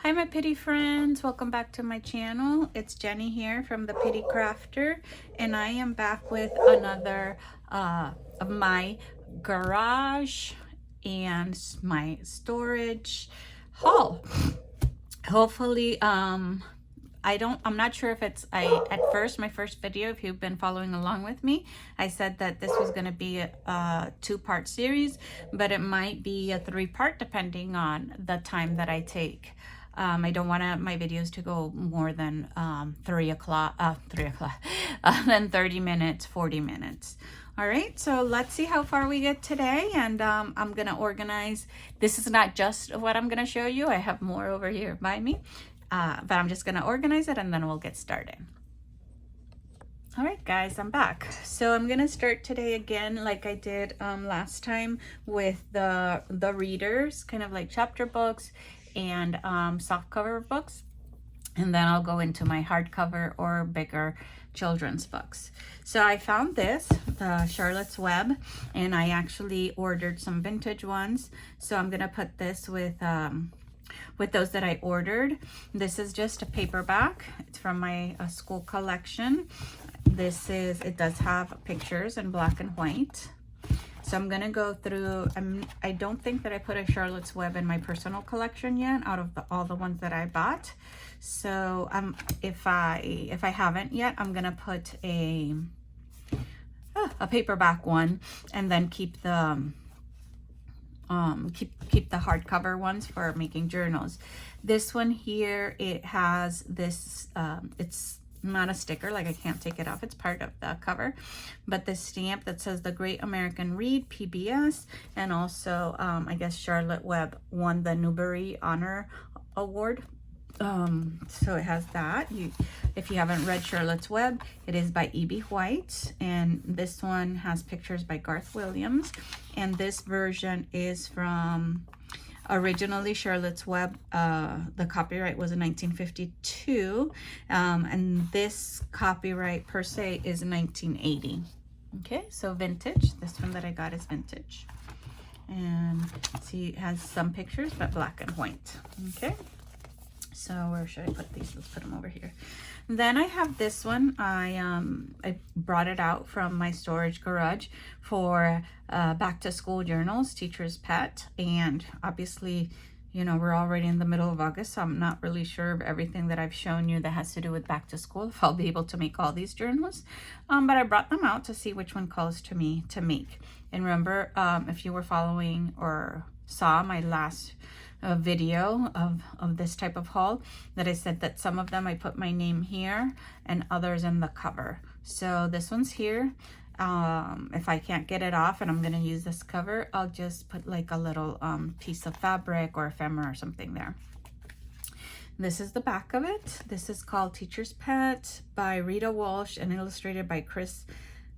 Hi my Pitty friends, welcome back to my channel. It's Jenny here from the Pitty Crafter, and I am back with another of my garage and my storage haul. Hopefully I'm not sure if it's at first my first video, if you've been following along with me, I said that this was going to be a two-part series, but it might be a three-part depending on the time that I take. I don't want my videos to go more than 30 minutes, 40 minutes. All right, so let's see how far we get today, and I'm gonna organize. This is not just what I'm gonna show you. I have more over here by me, but I'm just gonna organize it and then we'll get started. All right, guys, I'm back. So I'm gonna start today again, like I did last time, with the readers, kind of like chapter books and softcover books, and then I'll go into my hardcover or bigger children's books. So I found this, the Charlotte's Web, and I actually ordered some vintage ones. So I'm gonna put this with those that I ordered. This is just a paperback. It's from my school collection. It does have pictures in black and white. So I'm gonna go through. I don't think that I put a Charlotte's Web in my personal collection yet, out of all the ones that I bought. So if I haven't yet, I'm gonna put a paperback one, and then keep the keep the hardcover ones for making journals. This one here, it has this. It's not a sticker, like I can't take it off, it's part of the cover, but the stamp that says the Great American Read PBS, and also I guess Charlotte Web won the Newbery Honor Award. So it has that. If you haven't read Charlotte's Web, it is by E.B. White, and this one has pictures by Garth Williams, and this version is from originally Charlotte's Web. The copyright was in 1952, and this copyright per se is 1980. Okay, so vintage. This one that I got is vintage, and see, it has some pictures but black and white. Okay, so where should I put these? Let's put them over here. Then I have this one. I brought it out from my storage garage for back to school journals, Teacher's Pet, and obviously, you know, we're already in the middle of August, so I'm not really sure of everything that I've shown you that has to do with back to school, if I'll be able to make all these journals, but I brought them out to see which one calls to me to make. And remember, if you were following or saw my last video of this type of haul, that I said that some of them I put my name here and others in the cover. So this one's here. If I can't get it off and I'm gonna use this cover, I'll just put like a little piece of fabric or ephemera or something there. This is the back of it. This is called Teacher's Pet by Rita Walsh and illustrated by Chris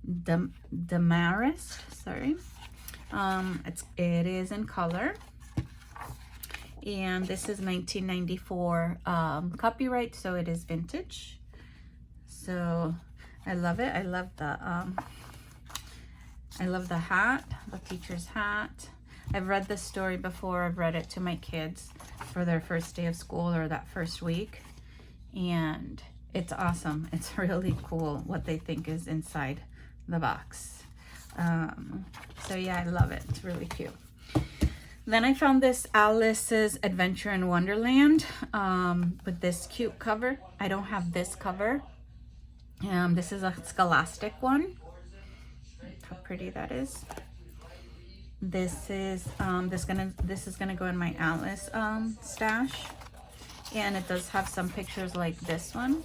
Demarest. Sorry. It is in color. And this is 1994 copyright, so it is vintage. So I love it. I love the hat, the teacher's hat. I've read this story before. I've read it to my kids for their first day of school or that first week, and it's awesome. It's really cool what they think is inside the box. So yeah, I love it. It's really cute. Then I found this Alice's Adventure in Wonderland with this cute cover. I don't have this cover. This is a Scholastic one. How pretty that is. This is gonna go in my Alice stash, and it does have some pictures like this one.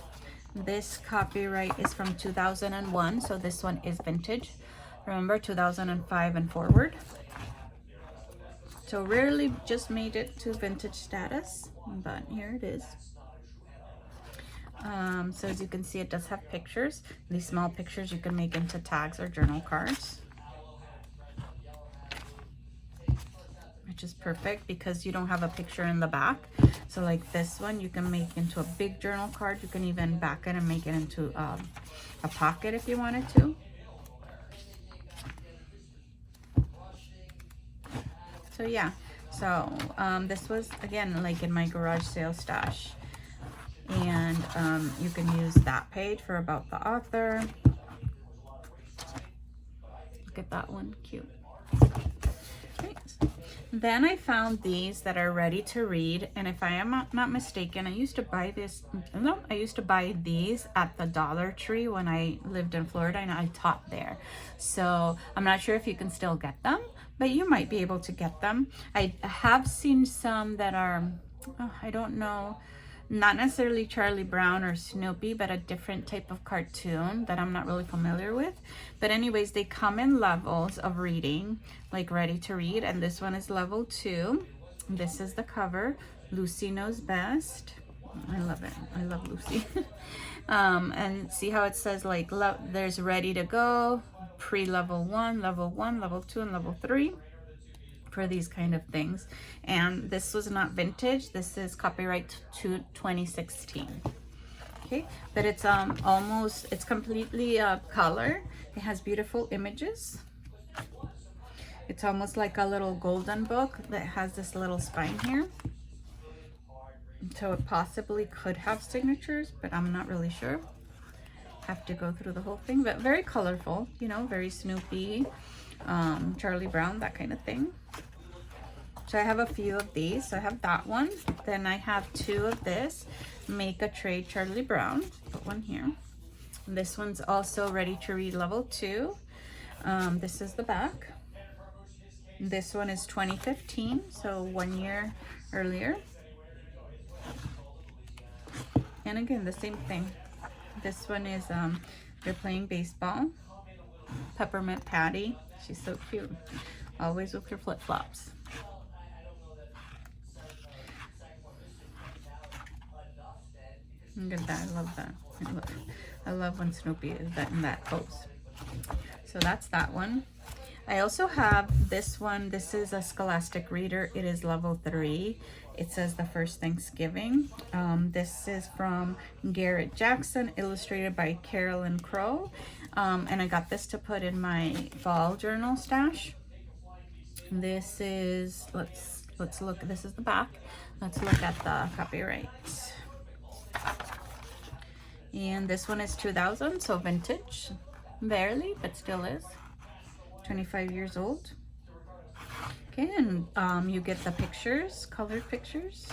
This copyright is from 2001, so this one is vintage. Remember, 2005 and forward. So rarely just made it to vintage status, but here it is. So as you can see, it does have pictures. These small pictures you can make into tags or journal cards, which is perfect because you don't have a picture in the back. So like this one, you can make into a big journal card. You can even back it and make it into a pocket if you wanted to. So yeah, so So this was, again, like in my garage sale stash. And you can use that page for about the author. Look at that one, cute. Right. Then I found these that are ready to read, and if I am not mistaken, I used to buy these at the Dollar Tree when I lived in Florida and I taught there. So I'm not sure if you can still get them, but you might be able to get them. I have seen some that are, I don't know, not necessarily Charlie Brown or Snoopy, but a different type of cartoon that I'm not really familiar with. But anyways, they come in levels of reading, like ready to read, and this one is level 2. This is the cover. Lucy Knows Best. I love it. I love Lucy. And see how it says, like, there's ready to go, pre-level 1, level 1, level 2, and level 3. For these kind of things. And this was not vintage. This is copyright to 2016. Okay, but it's it's completely color. It has beautiful images. It's almost like a little golden book that has this little spine here. So it possibly could have signatures, but I'm not really sure. Have to go through the whole thing, but very colorful, you know, very Snoopy, Charlie Brown, that kind of thing. So I have a few of these. So I have that one. Then I have 2 of this. Make a Trade Charlie Brown. Put one here. This one's also ready to read level 2. This is the back. This one is 2015, so 1 year earlier. And again, the same thing. This one is they're playing baseball. Peppermint Patty. She's so cute. Always with her flip-flops. Look at that. I love that. I love when Snoopy is in that pose. So that's that one. I also have this one. This is a Scholastic Reader. It is level 3. It says The First Thanksgiving. This is from Garrett Jackson, illustrated by Carolyn Crow. And I got this to put in my fall journal stash. This is, let's look. This is the back. Let's look at the copyright. And this one is 2000, so vintage, barely, but still is 25 years old. Okay, and you get the pictures, colored pictures,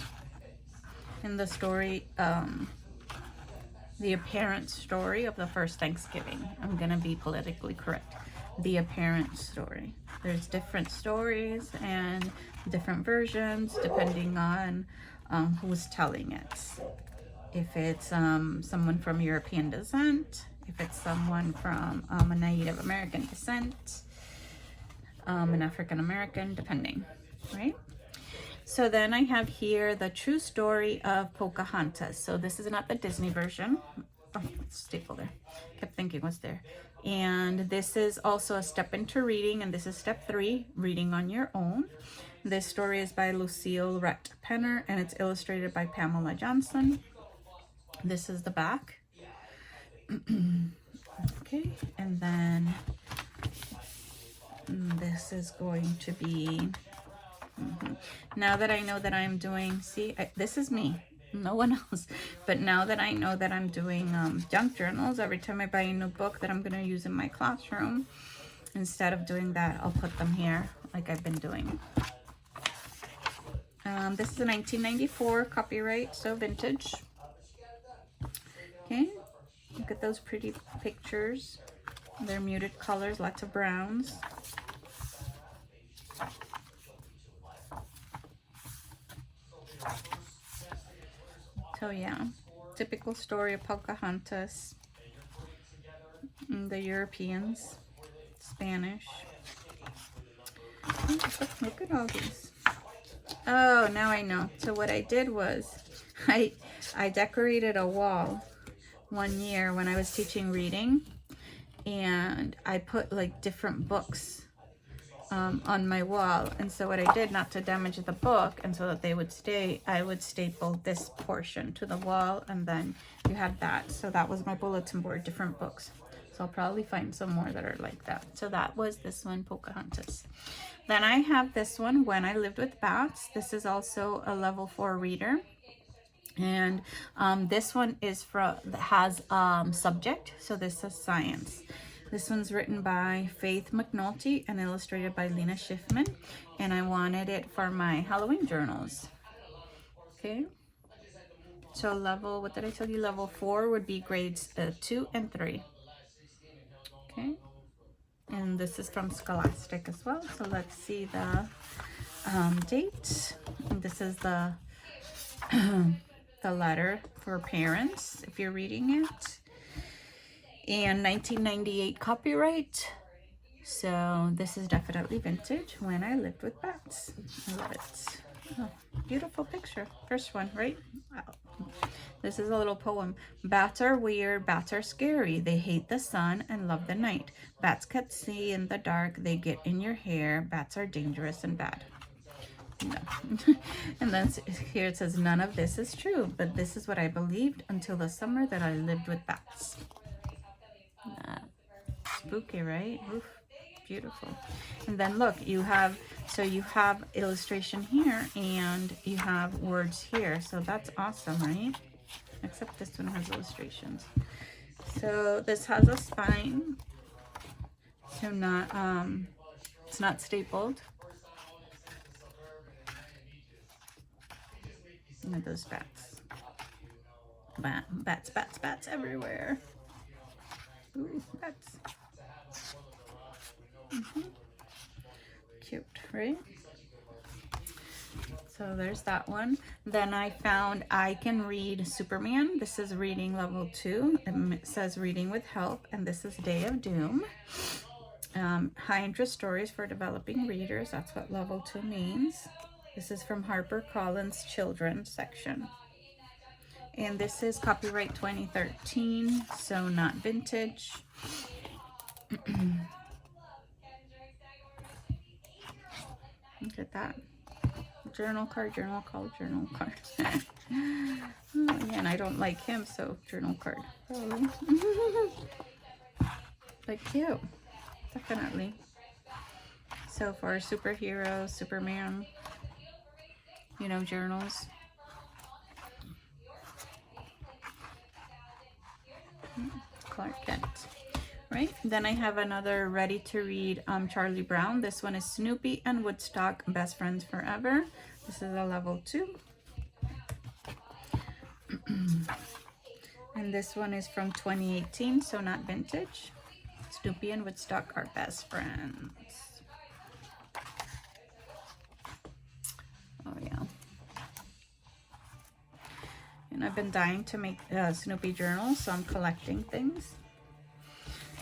and the story, the apparent story of the first Thanksgiving. I'm gonna be politically correct. The apparent story. There's different stories and different versions depending on who's telling it. If it's someone from European descent, if it's someone from a Native American descent, an African American, depending, right? So then I have here the true story of Pocahontas. So this is not the Disney version. Oh, staple there. Kept thinking what's there. And this is also a step into reading, and this is step 3, reading on your own. This story is by Lucille Rhett Penner, and it's illustrated by Pamela Johnson. This is the back. Okay, and then this is going to be, now that I know that I'm doing, this is me, no one else, but now that I know that I'm doing junk journals, every time I buy a new book that I'm going to use in my classroom, instead of doing that, I'll put them here like I've been doing. This is a 1994 copyright, so vintage. Okay, look at those pretty pictures. They're muted colors, lots of browns. So yeah, typical story of Pocahontas. The Europeans, Spanish. Look at all these. Oh, now I know. So what I did was I decorated a wall one year when I was teaching reading, and I put like different books on my wall. And so what I did, not to damage the book and so that they would stay, I would staple this portion to the wall, and then you had that. So that was my bulletin board, different books. So I'll probably find some more that are like that. So that was this one, Pocahontas. Then I have this one, When I Lived with Bats. This is also a level 4 reader. And this one is has subject, so this is science. This one's written by Faith McNulty and illustrated by Lena Schiffman, and I wanted it for my Halloween journals. Okay, so level, what did I tell you? Level 4 would be grades 2 and 3. Okay, and this is from Scholastic as well. So let's see the date. And this is the the letter for parents if you're reading it, and 1998 copyright. So this is definitely vintage. When I Lived with Bats. I love it. Oh, beautiful picture. First one, right? Wow. This is a little poem. Bats are weird, bats are scary. They hate the sun and love the night. Bats can't see in the dark. They get in your hair. Bats are dangerous and bad. No. And then here it says, none of this is true, but this is what I believed until the summer that I lived with bats. Spooky, right? Oof, beautiful. And then look, you have illustration here and you have words here. So that's awesome, right? Except this one has illustrations. So this has a spine. So not it's not stapled. Look at those bats. Bats everywhere. Ooh, bats. Cute, right? So there's that one. Then I found I Can Read Superman. This is reading level 2. It says reading with help, and this is Day of Doom. High interest stories for developing readers. That's what level 2 means. This is from HarperCollins Children's section. And this is copyright 2013, so not vintage. Look at that. Journal card. Oh, yeah, and I don't like him, so journal card. Probably. But cute. Definitely. So for superhero, Superman, you know, journals. Clark Kent. Right, then I have another ready to read Charlie Brown. This one is Snoopy and Woodstock, Best Friends Forever. This is a level 2. And this one is from 2018, so not vintage. Snoopy and Woodstock are best friends. Oh yeah. And I've been dying to make Snoopy journals, so I'm collecting things.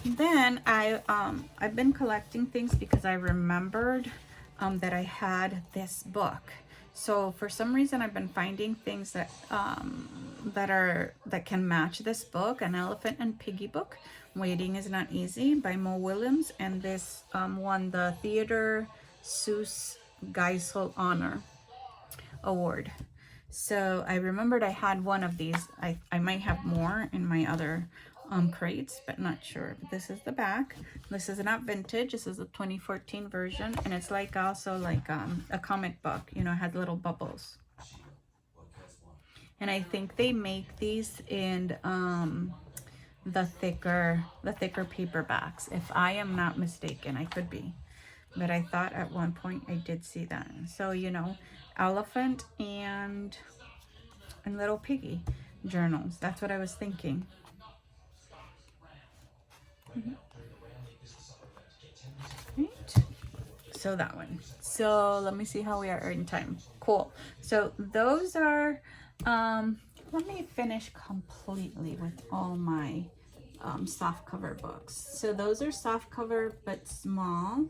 Then I've been collecting things because I remembered that I had this book. So for some reason I've been finding things that that can match this book, An Elephant and Piggy book. Waiting is Not Easy by Mo Willems, and this won the Theodore Seuss Geisel Honor Award. So I remembered I had one of these. I might have more in my other crates, but not sure. But this is the back. This is not vintage. This is a 2014 version, and it's like also like a comic book. You know, it had little bubbles. And I think they make these in the thicker paperbacks, if I am not mistaken. I could be, but I thought at one point I did see that. So, you know, Elephant and Little Piggy journals. That's what I was thinking. Right. So that one. So let me see how we are in time. Cool. So those are let me finish completely with all my soft cover books. So those are soft cover but small.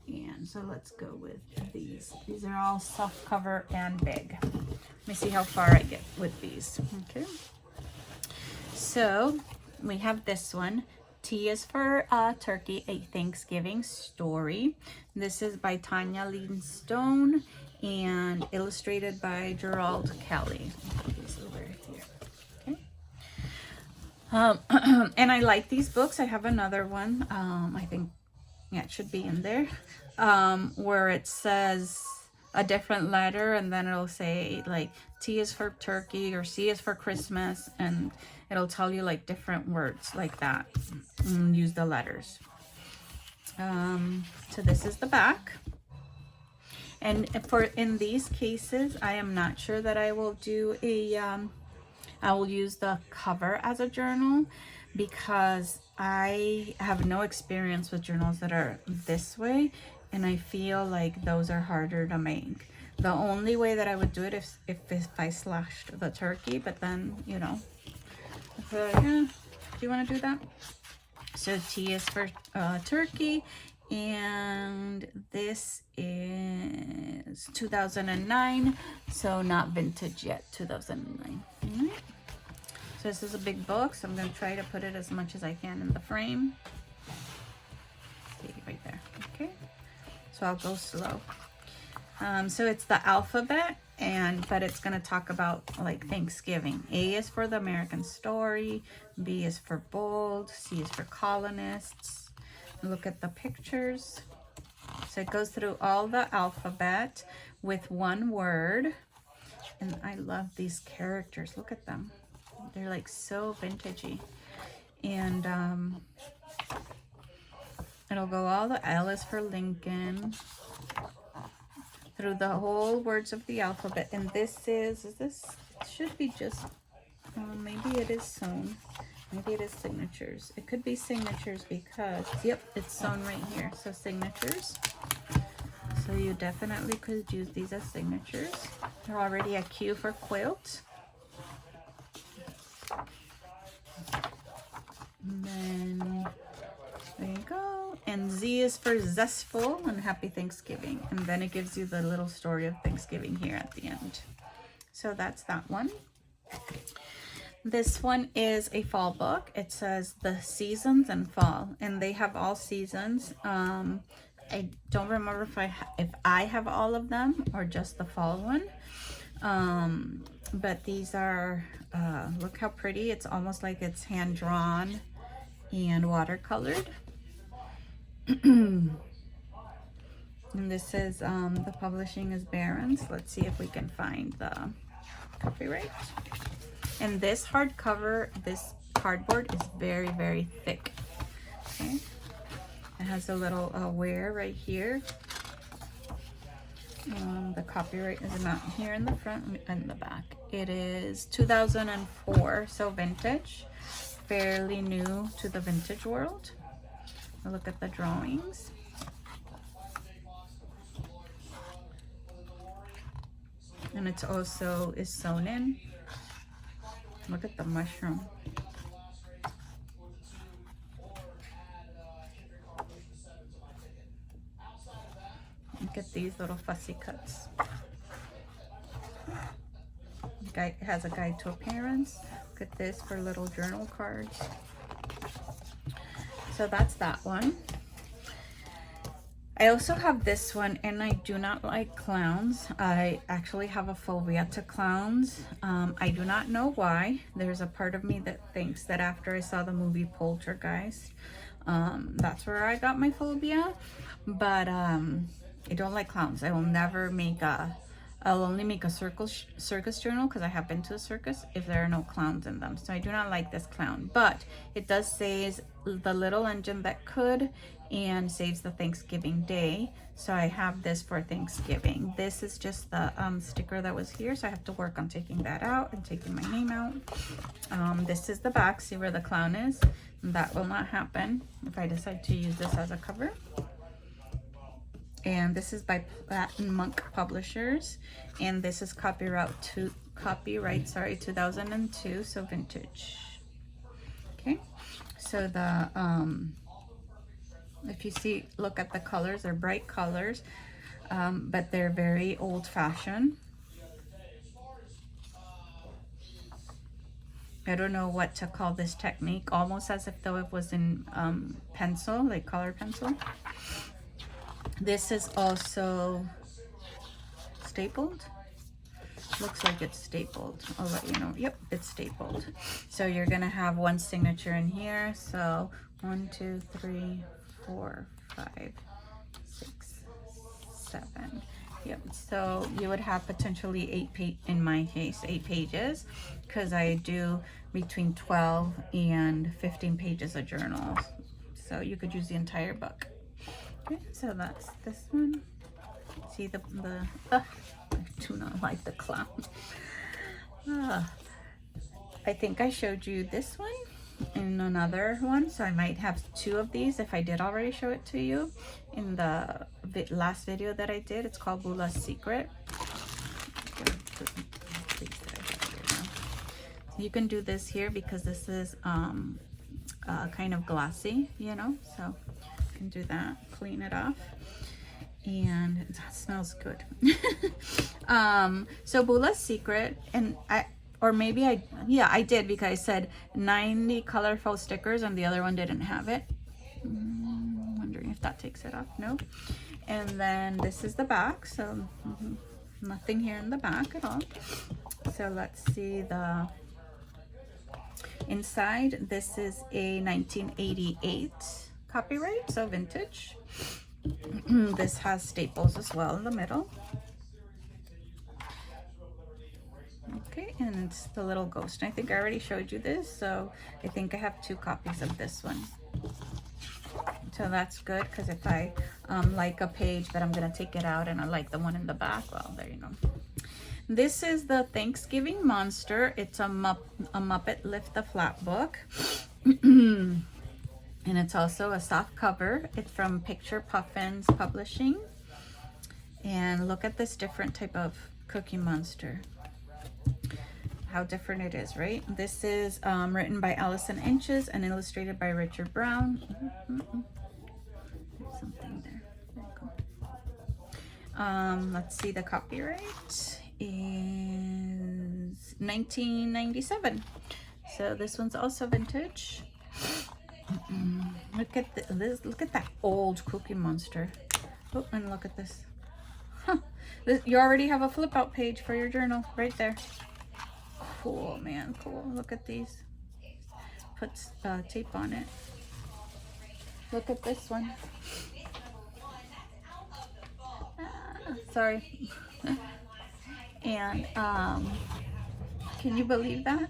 And so let's go with these. These are all soft cover and big. Let me see how far I get with these. Okay. So we have this one. T is for Turkey, A Thanksgiving Story. This is by Tanya Lean Stone and illustrated by Gerald Kelly. Over here. Okay. And I like these books. I have another one. I think, yeah, it should be in there. where it says a different letter, and then it'll say like T is for turkey or C is for Christmas, and it'll tell you like different words like that, and use the letters. So this is the back. And in these cases, I am not sure that I will do I will use the cover as a journal, because I have no experience with journals that are this way, and I feel like those are harder to make. The only way that I would do it is if I slashed the turkey, but then, you know, so, yeah, do you want to do that? So T is for turkey, and this is 2009, so not vintage yet, 2009. All right. So this is a big book, so I'm going to try to put it as much as I can in the frame. See, right there. Okay, so I'll go slow. So it's the alphabet, but it's going to talk about like Thanksgiving. A is for the American story, B is for bold, C is for colonists. Look at the pictures. So it goes through all the alphabet with one word. And I love these characters. Look at them. They're like so vintagey. And it'll go all the L is for Lincoln, through the whole words of the alphabet. And this is this, it should be just, maybe it is sewn. Maybe it is signatures. It could be signatures because, yep, it's sewn right here. So signatures. So you definitely could use these as signatures. They're already a Q for quilt. And then there you go. And Z is for zestful and happy Thanksgiving. And then it gives you the little story of Thanksgiving here at the end. So that's that one. This one is a fall book. It says the seasons and fall, and they have all seasons. I don't remember if I have all of them or just the fall one. But these are, look how pretty. It's almost like it's hand drawn and watercolored. And this is, the publishing is Barron's. Let's see if we can find the copyright. And this hardcover, this cardboard is very, very thick. Okay. It has a little wear right here. The copyright is not here in the front and the back. It is 2004, so vintage. Fairly new to the vintage world. Look at the drawings. And it's also is sewn in. Look at the mushroom. Look at these little fussy cuts. It has a guide to appearance. Look at this for little journal cards. So that's that one. I also have this one, and I do not like clowns. I actually have a phobia to clowns. I do not know why. There's a part of me that thinks that after I saw the movie Poltergeist, that's where I got my phobia. But I don't like clowns. I will never make I'll only make a circus journal because I have been to a circus if there are no clowns in them. So I do not like this clown, but it does say the little engine that could, and saves the Thanksgiving day. So I have this for Thanksgiving. This is just the sticker that was here, so I have to work on taking that out and taking my name out. This is the back. See where the clown is? That will not happen if I decide to use this as a cover. And this is by Platin Monk Publishers, and this is copyright 2002, so vintage. Okay, so the if you see, look at the colors, they're bright colors, but they're very old-fashioned. I don't know what to call this technique, almost as if though it was in pencil, like color pencil. This is also stapled. Looks like it's stapled. I'll let you know. Yep, it's stapled. So you're gonna have one signature in here. So 1, 2, 3, 4, 5, 6, 7. Yep. So you would have potentially 8 in my case, 8 pages, because I do between 12 and 15 pages of journals. So you could use the entire book. Okay, so that's this one. See the I do not like the clown. I think I showed you this one in another one, so I might have 2 of these if I did already show it to you in the last video that I did. It's called Bula's Secret. You can do this here because this is kind of glossy, you know, so you can do that, clean it off, and it smells good. So Bula's Secret, and I did, because I said 90 colorful stickers and the other one didn't have it. Wondering if that takes it off. No. And then this is the back, so nothing here in the back at all. So let's see the inside. This is a 1988 copyright, so vintage. This has staples as well in the middle. Okay, and it's the little ghost. I think I already showed you this, so I think I have 2 copies of this one. So that's good, because if I like a page that I'm gonna take it out and I like the one in the back, well, there you go. This is the Thanksgiving Monster. It's a Muppet Lift the Flap book. And it's also a soft cover. It's from Picture Puffins Publishing. And look at this different type of Cookie Monster. How different it is, right? This is written by Allison Inches and illustrated by Richard Brown. There's something there. There you go. Let's see, the copyright is 1997. So this one's also vintage. Look at this. Look at that old Cookie Monster. Oh, and look at this. Huh. You already have a flip out page for your journal right there. Cool, man, cool. Look at these. Put tape on it. Look at this one. Sorry. And can you believe that?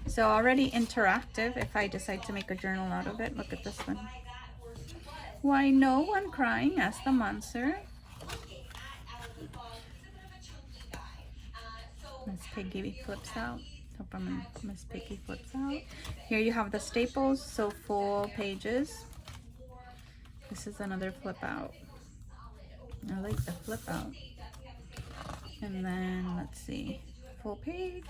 So already interactive. If I decide to make a journal out of it, look at this one. Why no one crying? Asked the monster. Miss Piggy flips out. Miss Piggy flips out. Here you have the staples, so full pages. This is another flip out. I like the flip out. And then let's see, full page.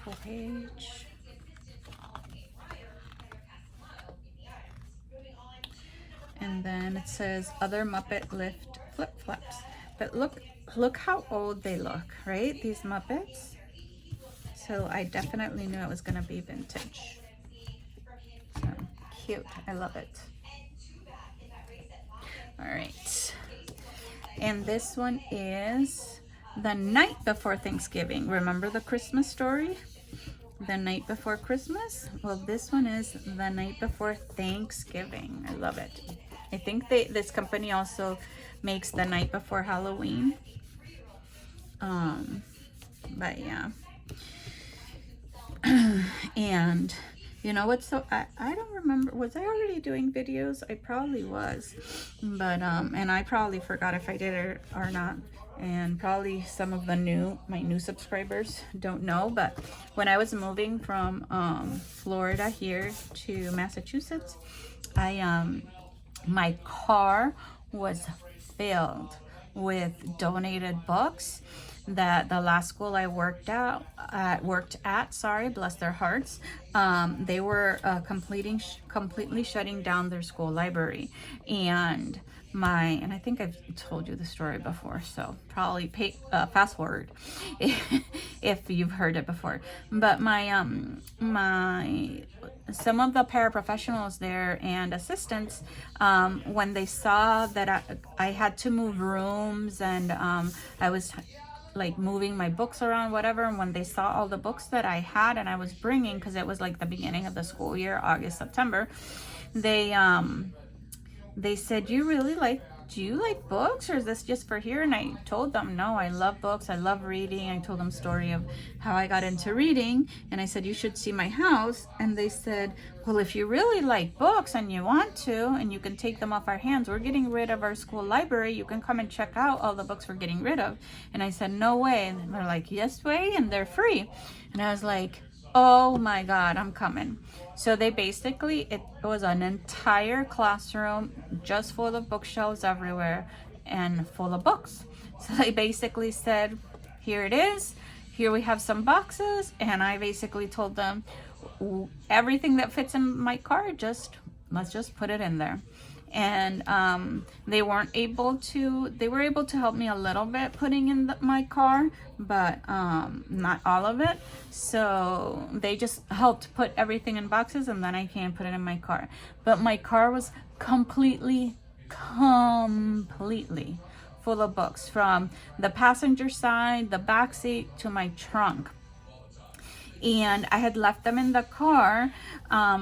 Full page. And then it says other Muppet Lift flip flaps. But look how old they look, right? These Muppets. So I definitely knew it was gonna be vintage. So cute, I love it. All right. And this one is The Night Before Thanksgiving. Remember the Christmas story? The Night Before Christmas? Well, this one is The Night Before Thanksgiving. I love it. I think this company also makes The Night Before Halloween. But yeah. And you know what, so I don't remember, was I already doing videos? I probably was, but and I probably forgot if I did it or not, and probably some of the my new subscribers don't know, but when I was moving from Florida here to Massachusetts, my car was filled with donated books that the last school I worked at, sorry, bless their hearts, they were completely shutting down their school library, and I think I've told you the story before, so probably fast forward if you've heard it before. But some of the paraprofessionals there and assistants, when they saw that I had to move rooms and I was like moving my books around, whatever, and when they saw all the books that I had and I was bringing, because it was like the beginning of the school year, August, September, they they said, do you like books, or is this just for here? And I told them, no, I love books. I love reading. I told them story of how I got into reading. And I said, you should see my house. And they said, well, if you really like books and you want to, and you can take them off our hands, we're getting rid of our school library. You can come and check out all the books we're getting rid of. And I said, no way. And they're like, yes way, and they're free. And I was like, oh my God, I'm coming. So they basically, it was an entire classroom just full of bookshelves everywhere and full of books. So they basically said, here it is. Here we have some boxes. And I basically told them, everything that fits in my car, let's just put it in there. And they were able to help me a little bit putting in my car, but not all of it. So they just helped put everything in boxes, and then I can put it in my car. But my car was completely full of books, from the passenger side, the back seat, to my trunk. And I had left them in the car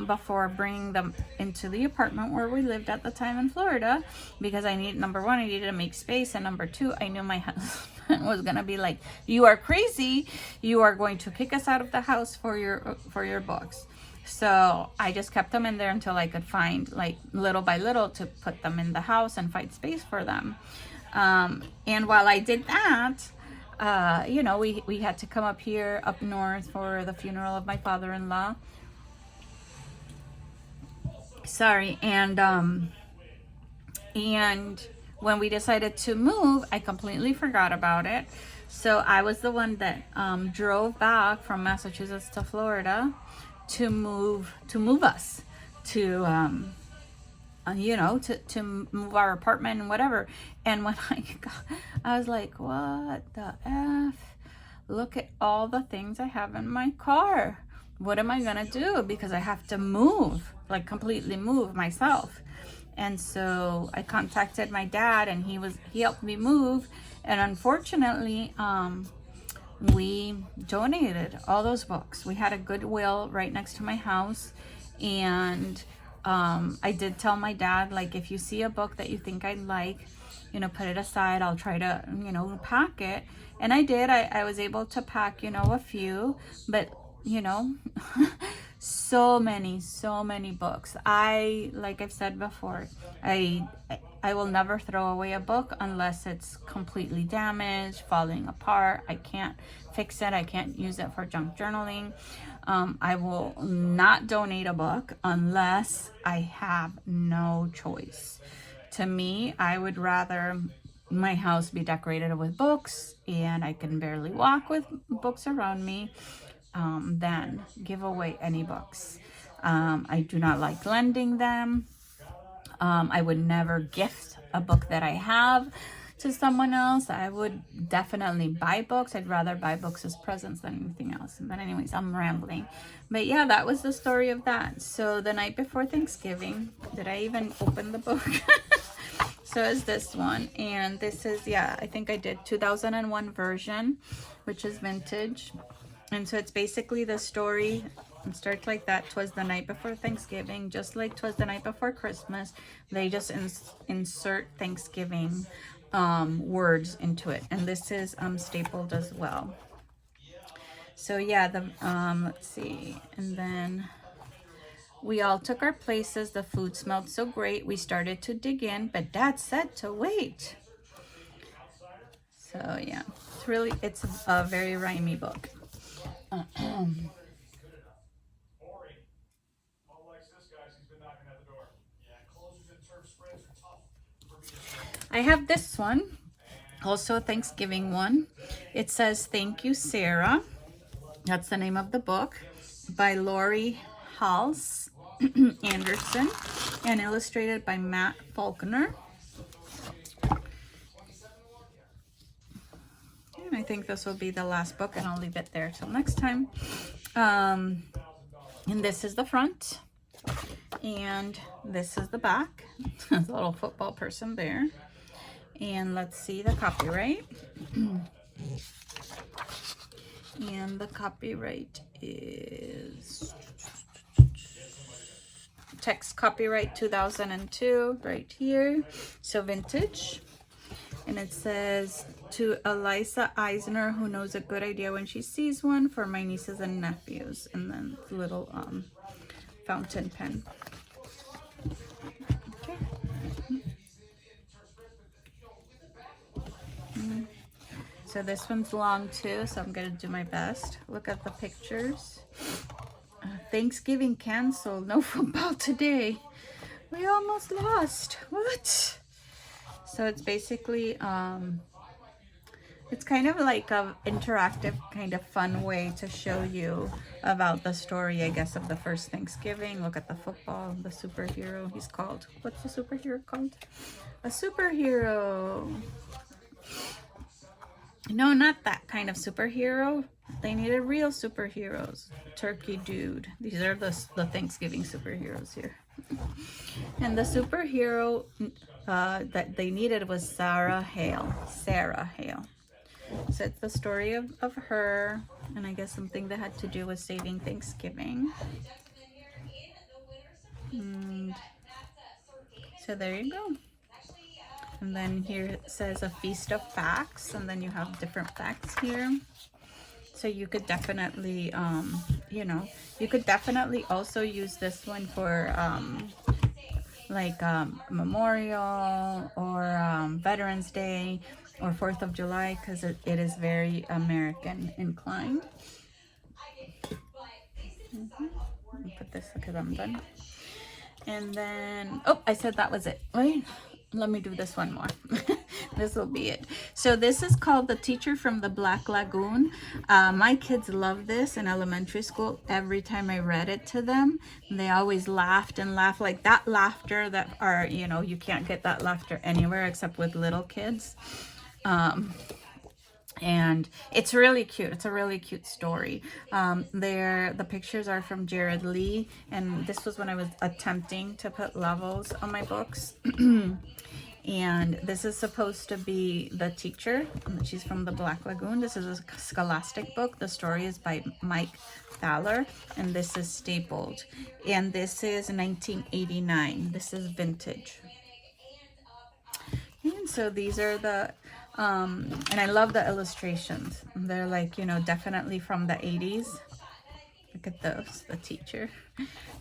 before bringing them into the apartment where we lived at the time in Florida, because number one, I needed to make space, and number two, I knew my husband was gonna be like, you are crazy, you are going to kick us out of the house for your books. So I just kept them in there until I could find, like, little by little, to put them in the house and find space for them. And while I did that, we had to come up north for the funeral of my father-in-law. Sorry. And when we decided to move, I completely forgot about it. So I was the one that drove back from Massachusetts to Florida to move us to move our apartment and whatever. And when I was like, what the F? Look at all the things I have in my car. What am I gonna do? Because I have to move, like completely move myself. And so I contacted my dad, and he helped me move. And unfortunately, we donated all those books. We had a Goodwill right next to my house, and I did tell my dad, like, if you see a book that you think I'd like, put it aside. I'll try to, pack it. And I did. I was able to pack, a few, but, so many books. Like I've said before, I will never throw away a book unless it's completely damaged, falling apart. I can't fix it. I can't use it for junk journaling. I will not donate a book unless I have no choice. To me, I would rather my house be decorated with books and I can barely walk with books around me than give away any books. I do not like lending them. I would never gift a book that I have to someone else. I would definitely buy books. I'd rather buy books as presents than anything else. But anyways, I'm rambling. But yeah, that was the story of that. So the night before Thanksgiving, did I even open the book? So it's this one. And this is, I think I did 2001 version, which is vintage. And so it's basically the story. It starts like that. 'Twas the night before Thanksgiving, just like 'twas the night before Christmas. They just insert Thanksgiving words into it, and this is stapled as well. So yeah, let's see, and then we all took our places. The food smelled so great, we started to dig in, but Dad said to wait. So yeah, it's a very rhymey book. I have this one, also a Thanksgiving one. It says, "Thank You, Sarah." That's the name of the book, by Lori Hals Anderson, and illustrated by Matt Faulkner. And I think this will be the last book, and I'll leave it there till next time. And this is the front, and this is the back. There's a little football person there. And let's see the copyright. And the copyright is text copyright 2002 right here. So vintage. And it says, to Eliza Eisner, who knows a good idea when she sees one, for my nieces and nephews. And then little fountain pen. Okay. So this one's long too, so I'm gonna do my best. Look at the pictures. Thanksgiving canceled, no football today. We almost lost. What? So it's basically it's kind of like a interactive kind of fun way to show you about the story, I guess, of the first Thanksgiving. Look at the football, the superhero. He's called, what's the superhero called? A superhero. No, not that kind of superhero. They needed real superheroes. Turkey dude. These are the Thanksgiving superheroes here. And the superhero that they needed was Sarah Hale. Sarah Hale. So it's the story of her, and I guess something that had to do with saving Thanksgiving. And so there you go. And then here it says a feast of facts, and then you have different facts here. So you could definitely, you know, you could definitely also use this one for like Memorial or Veterans Day or 4th of July, because it is very American inclined. I'll put this because I'm done. And then, oh, I said that was it. Wait, let me do this one more. This will be it. So this is called The Teacher from the Black Lagoon. My kids love this in elementary school. Every time I read it to them, they always laughed and laughed, like that laughter that are, you know, you can't get that laughter anywhere except with little kids. And it's really cute. It's a really cute story. The pictures are from Jared Lee, and this was when I was attempting to put levels on my books. And this is supposed to be the teacher. She's from the Black Lagoon. This is a Scholastic book. The story is by Mike Thaler, and this is stapled. And this is 1989. This is vintage. And so these are the and I love the illustrations. They're like, you know, definitely from the 80s. Look at those, the teacher.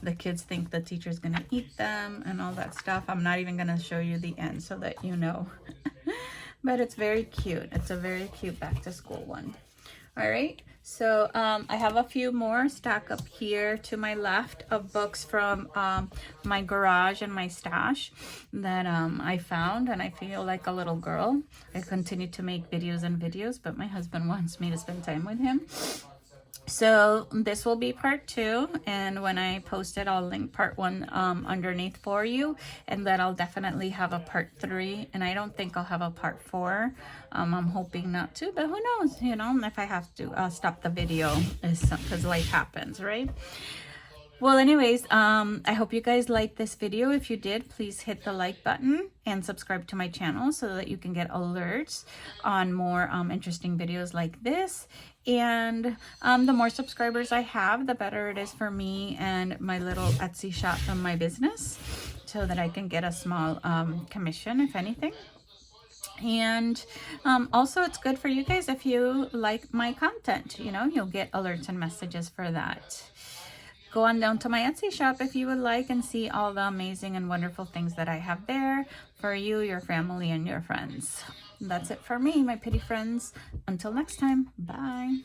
The kids think the teacher's gonna eat them and all that stuff. I'm not even gonna show you the end so that you know. But it's very cute. It's a very cute back to school one. All right, so I have a few more stacked up here to my left of books from my garage and my stash that I found, and I feel like a little girl. I continue to make videos and videos, but my husband wants me to spend time with him. So this will be part 2, and when I post it, I'll link part 1 underneath for you, and then I'll definitely have a part 3, and I don't think I'll have a part 4. I'm hoping not to, but who knows, you know, if I have to stop the video because life happens, right? Well, anyways, I hope you guys liked this video. If you did, please hit the like button and subscribe to my channel so that you can get alerts on more interesting videos like this. And the more subscribers I have, the better it is for me and my little Etsy shop and my business, so that I can get a small commission, if anything. And also, it's good for you guys if you like my content. You know, you'll get alerts and messages for that. Go on down to my Etsy shop if you would like and see all the amazing and wonderful things that I have there for you, your family, and your friends. That's it for me, my pretty friends. Until next time, bye.